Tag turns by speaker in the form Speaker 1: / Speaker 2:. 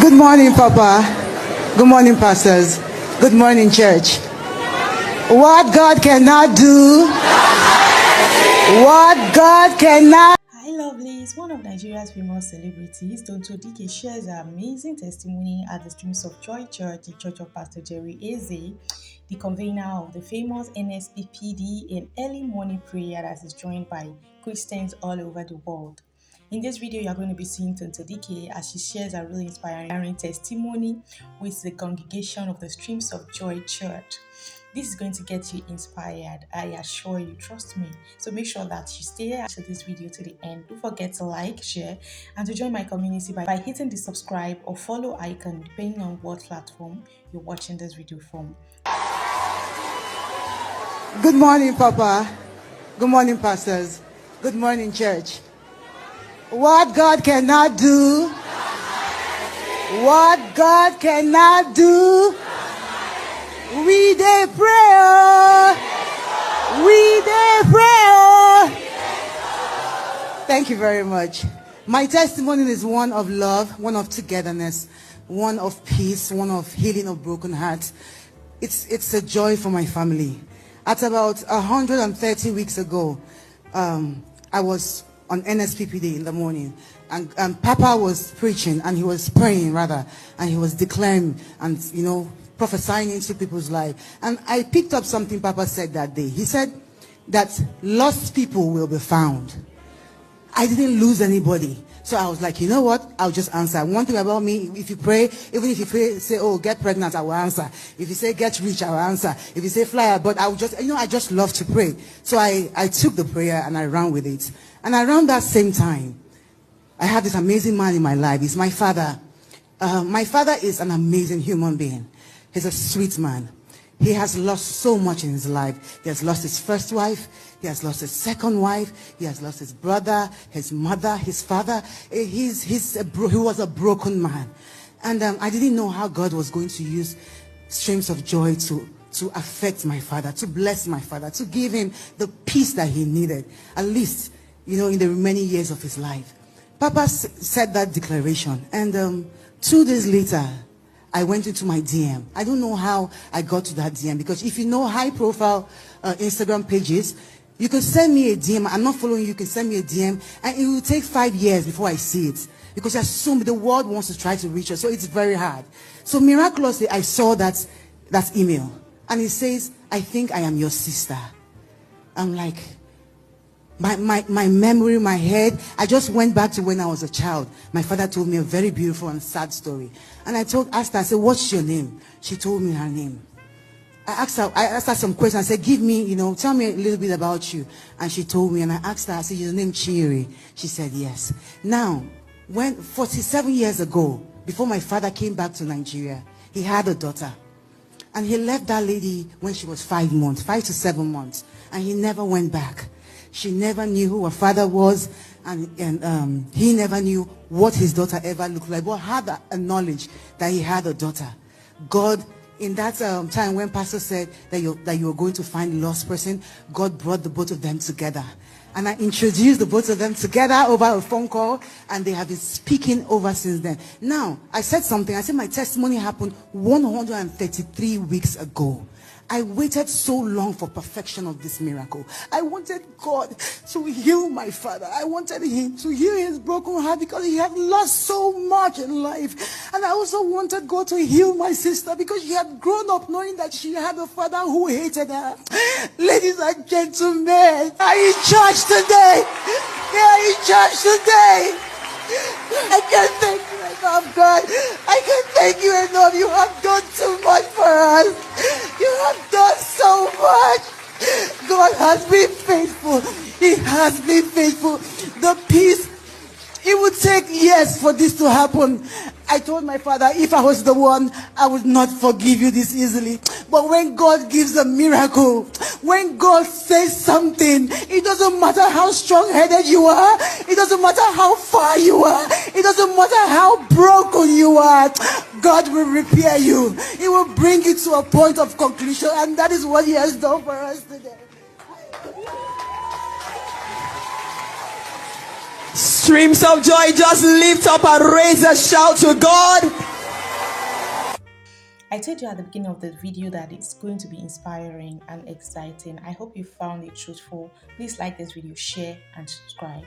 Speaker 1: Good morning, Papa. Good morning, pastors. Good morning, church. What God cannot do, what God cannot.
Speaker 2: Hi lovelies, one of Nigeria's famous celebrities, Tonto Dike shares her amazing testimony at the Streams of Joy Church, the church of Pastor Jerry Eze, the convener of the famous NSPPD, in early morning prayer that is joined by Christians all over the world. In this video, you are going to be seeing Tonto Dike as she shares a really inspiring testimony with the congregation of the Streams of Joy Church. This is going to get you inspired, I assure you, trust me. So make sure that you stay to this video to the end. Don't forget to like, share, and to join my community by hitting the subscribe or follow icon depending on what platform you're watching this video from.
Speaker 1: Good morning, Papa. Good morning, pastors. Good morning, church. What God cannot do, what God cannot do, we dey pray. We dey pray. Thank you very much. My testimony is one of love, one of togetherness, one of peace, one of healing of broken hearts. It's a joy for my family. At about 130 weeks ago, I was on NSPPD in the morning, and Papa was preaching, and he was praying rather, and he was declaring and prophesying into people's life. And I picked up something Papa said that day. He said that lost people will be found. I didn't lose anybody. So I was like, you know what? I'll just answer. One thing about me, if you pray, even if you pray, say, oh, get pregnant, I will answer. If you say get rich, I will answer. If you say fly, but I will just, I just love to pray. So I took the prayer and I ran with it. And around that same time, I had this amazing man in my life. He's my father. My father is an amazing human being. He's a sweet man. He has lost so much in his life. He has lost his first wife. He has lost his second wife. He has lost his brother, his mother, his father. He was a broken man. And I didn't know how God was going to use streams of joy to affect my father, to bless my father, to give him the peace that he needed, at least, in the remaining years of his life. Papa said that declaration. And 2 days later, I went into my DM. I don't know how I got to that DM, because if you know high profile Instagram pages, you can send me a DM. I'm not following you. You can send me a DM, and it will take 5 years before I see it, because the world wants to try to reach us, so it's very hard. So miraculously, I saw that email, and it says, I think I am your sister. I'm like, my memory, my head, I just went back to when I was a child. My father told me a very beautiful and sad story. And I asked her, I said, what's your name? She told me her name. I asked her some questions. I said, give me, tell me a little bit about you. And she told me, and I asked her, I said, your name Chiri? She said, yes. Now, 47 years ago, before my father came back to Nigeria, he had a daughter. And he left that lady when she was 5 to 7 months. And he never went back. She never knew who her father was, and he never knew what his daughter ever looked like, but had a knowledge that he had a daughter. God, in that time when Pastor said that you were going to find a lost person, God brought the both of them together. And I introduced the both of them together over a phone call, and they have been speaking over since then. Now, I said something. I said my testimony happened 133 weeks ago. I waited so long for perfection of this miracle. I wanted God to heal my father. I wanted him to heal his broken heart, because he had lost so much in life. And I also wanted God to heal my sister, because she had grown up knowing that she had a father who hated her. Ladies and gentlemen, are you in church today? Yeah, in church today. I can't thank you enough, God. I can't thank you enough. You have done too much for us. You have done so much. God has been faithful. He has been faithful. The peace, it would take years for this to happen. I told my father, if I was the one, I would not forgive you this easily. But when God gives a miracle, when God says something, it doesn't matter how strong-headed you are. It doesn't matter how far you are. It doesn't matter how broken you are. God will repair you. He will bring you to a point of conclusion. And that is what he has done for us today.
Speaker 3: Streams of joy, just lift up and raise a shout to God.
Speaker 2: I told you at the beginning of the video that it's going to be inspiring and exciting. I hope you found it truthful. Please like this video, share and subscribe.